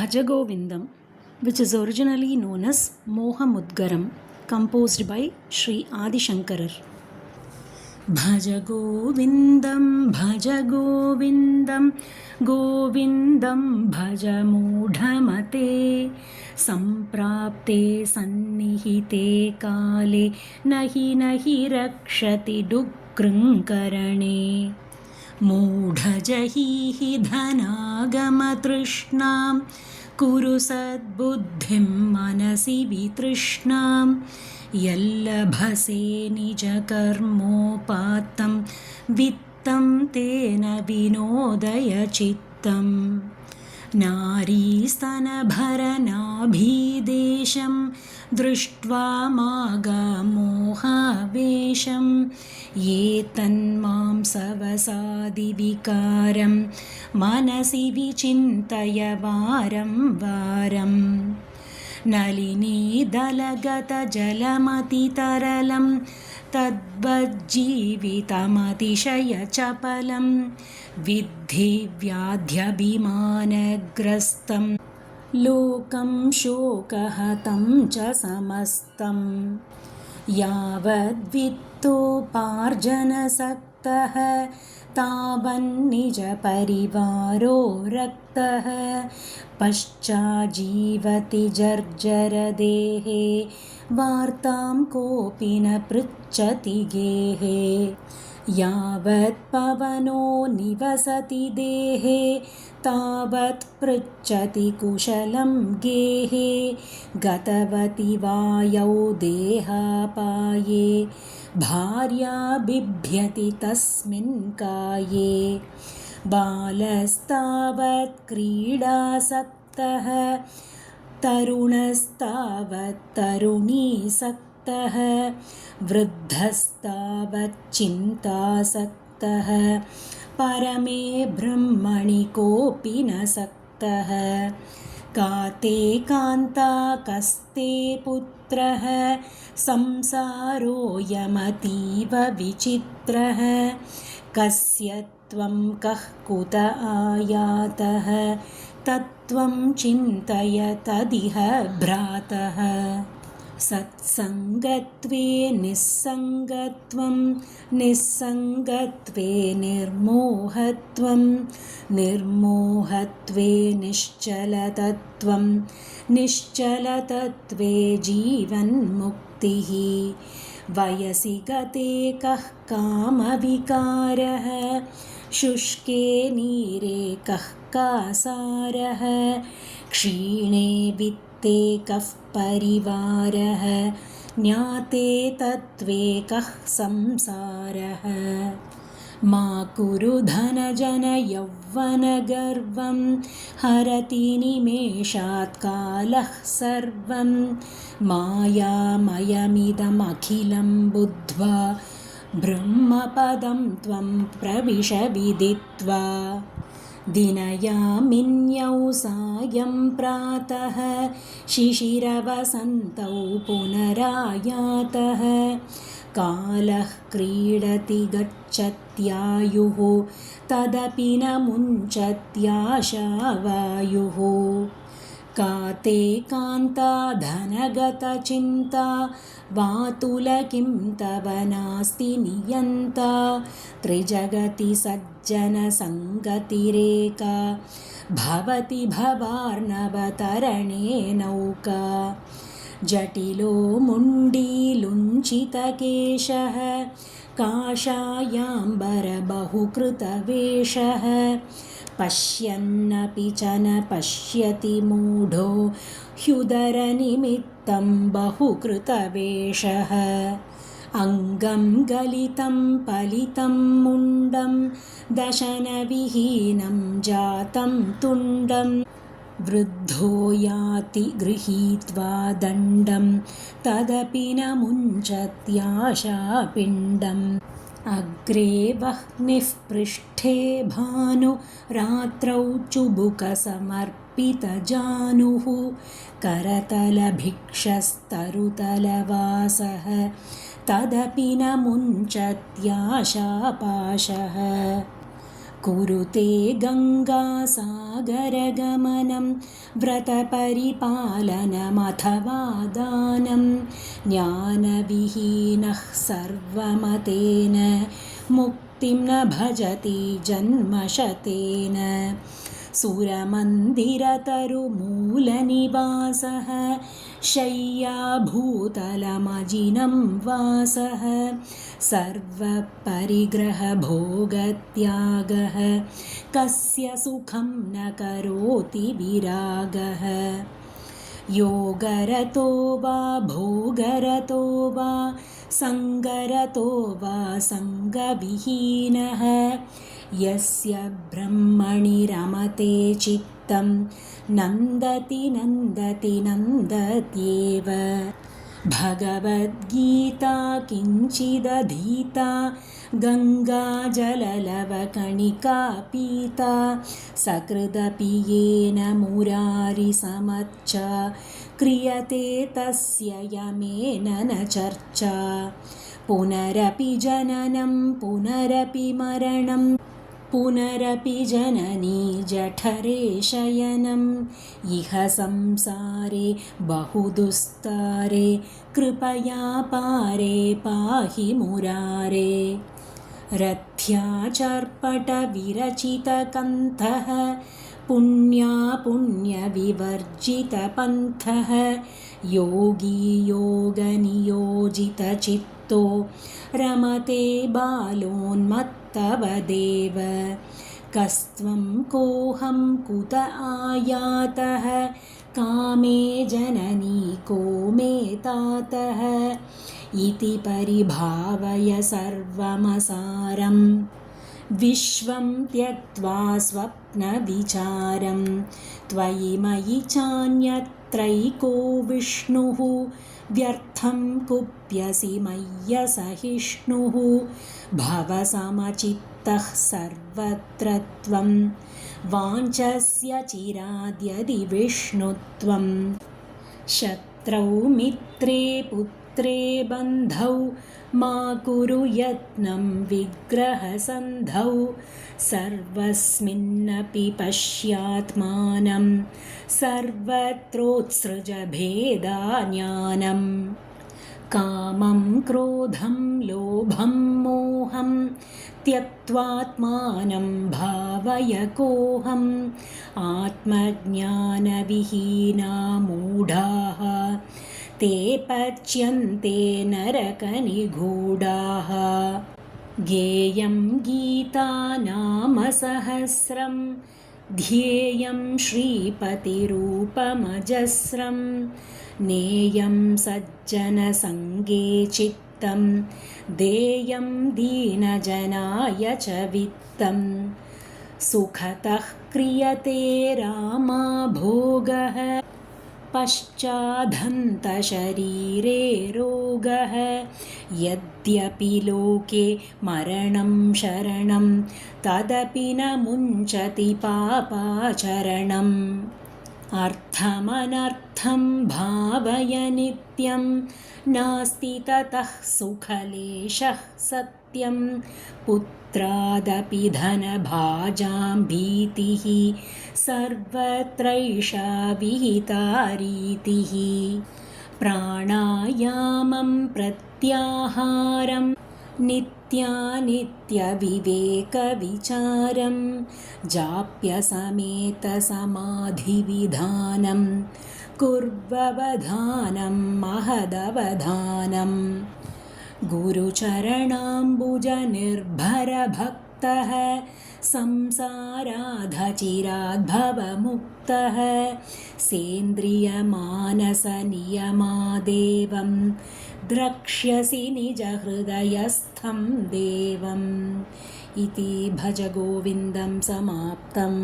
Bhajagovindam, which is originally known as Mohamudgaram, composed by Sri Adi Shankarar. Bhajagovindam, Govindam bhajamudhamate, samprapte sannihite kale, nahi rakshati dukkrunkarane. मूढजहीहि धनागमतृष्णां कुरु सद्बुद्धिं मनसि वितृष्णां यल्लभसे निजकर्मोपात्तं वित्तं तेन विनोदय चित्तम् नारीस्तनभरनाभीदेशं दृष्ट्वा मागामोहावेशं ये तन्मांसवसादिविकारं मनसि विचिन्तय वारं वारं नलिनीदलगतजलमतितरलं तद्वज्जीवितमतिशयचपलं विद्धि व्याध्यभिमानग्रस्तं लोकं शोकहतं च समस्तम् यावद्वित्तोपार्जनसक्तः तावन्निजपरिवारो रक्तः पश्चाज्जीवति जर्जरदेहे वार्तां कोऽपि न पृच्छति गेहे यावत् पवनो निवसति देहे तावत् पृच्छति कुशलं गेहे गतवति वायौ देहापाये भार्या बिभ्यति तस्मिन् काये बालस्तावत् क्रीडासक्तः तरुणस्तावत् तरुणीसक्तः वृद्धस्तावच्चिन्तासक्तः परमे ब्रह्मणि कोऽपि न सक्तः काते कान्ता कस्ते पुत्रः संसारोऽयमतीव विचित्रः कस्य त्वं कः कुत आयातः तत्त्वं चिन्तय तदिह भ्रातः सत्सङ्गत्वे निस्सङ्गत्वं निस्सङ्गत्वे निर्मोहत्वं निर्मोहत्वे निश्चलतत्त्वं निश्चलतत्त्वे जीवन्मुक्तिः वयसि गते कः कामविकारः शुष्के नीरे कः कासारः क्षीणे वित्ते कः परिवारः ज्ञाते तत्त्वे कः संसारः मा कुरु धनजनयौवनगर्वं हरति निमेषात् कालः सर्वं मायामयमिदमखिलं बुद्ध्वा ब्रह्मपदं त्वं प्रविश विदित्वा दिनयामिन्यौ सायं प्रातः शिशिरवसन्तौ पुनरायातः कालः क्रीडति गच्छत्यायुः तदपि न मुञ्चत्याशावायुः काते कान्ता धनगतचिन्ता वातुल किं तव नास्ति नियन्ता त्रिजगति सज्जनसङ्गतिरेका भवति भवार्णवतरणे नौका जटिलो मुण्डीलुञ्चितकेशः काषायाम्बरबहुकृतवेषः पश्यन्नपि च न पश्यति मूढो ह्युदरनिमित्तं बहुकृतवेषः अङ्गं गलितं पलितं मुण्डं दशनविहीनं जातं तुण्डं वृद्धो याति गृहीत्वा दण्डं तदपि न मुञ्चत्याशापिण्डम् अग्रे वह्निः पृष्ठे भानु रात्रौ चुबुकसमर्पितजानुः करतलभिक्षस्तरुतलवासः तदपि न मुञ्चत्याशापाशः कुरुते गङ्गासागरगमनं व्रतपरिपालनमथवा दानं ज्ञानविहीनः सर्वमतेन मुक्तिं न भजति जन्मशतेन सुरमन्दिरतरुमूलनिवासः शय्याभूतलमजिनं वासः सर्वपरिग्रहभोगत्यागः कस्य सुखं न करोति विरागः योगरतो वा भोगरतो वा सङ्गरतो वा सङ्गविहीनः यस्य ब्रह्मणि रमते चित्तं नन्दति नन्दति नन्दत्येव भगवद्गीता किञ्चिदधीता गङ्गाजललवकणिका पीता सकृदपि येन मुरारिसमर्चा क्रियते तस्य यमेन न चर्चा पुनरपि जननं पुनरपि मरणं पुनरपि जननी जठरे शयनम् इह संसारे बहुदुस्तारे कृपया पारे पाहि मुरारे रथ्याचर्पटविरचितकन्थः पुण्यविवर्जितपन्थः योगी योगनियोजितचित्तो रमते बालोन्मत्तवदेव कस्त्वं कोऽहं कुत आयातः कामे जननी को मे तातः इति परिभावय सर्वमसारं विश्वं त्यक्त्वा स्वप्नविचारं त्वयि मयि चान्यत्रैको विष्णुः व्यर्थं कुप्यसि मय्यसहिष्णुः भवसमचित्तः सर्वत्र त्वं वाञ्छस्य चिराद्यदि विष्णुत्वं शत्रौ मित्रे पुत्रे बन्धौ मा कुरु यत्नं विग्रहसन्धौ सर्वस्मिन्नपि पश्यात्मानं सर्वत्रोत्सृज भेदाज्ञानं कामं क्रोधं लोभं मोहं त्यक्त्वात्मानं भावय कोऽहम् आत्मज्ञानविहीना मूढाः ते पच्यन्ते नरकनिगूढाः गेयं गीता नाम सहस्रं ध्येयं श्रीपतिरूपमजस्रं नेयं सज्जनसङ्गे चित्तं देयं दीनजनाय च वित्तं सुखतः क्रियते रामाभोगः पश्चादन्तशरीरे रोगः यद्यपि लोके मरणं शरणं तदपि न मुञ्चति पापाचरणम् अर्थमनर्थं भावय नित्यं नास्ति ततः सुखलेशः सत्यं पुत्रादपि धनभाजां भीतिः सर्वत्रैषा विहिता रीतिः प्राणायामं प्रत्याहारं नित्यानित्यविवेकविचारं जाप्यसमेतसमाधिविधानं कुर्ववधानं महदवधानं गुरुचरणाम्बुजनिर्भरभक्तः संसाराधचिराद्भवमुक्तः सेन्द्रियमानसनियमादेवं द्रक्ष्यसि निजहृदयस्थं देवम् इति भज गोविन्दं समाप्तम्।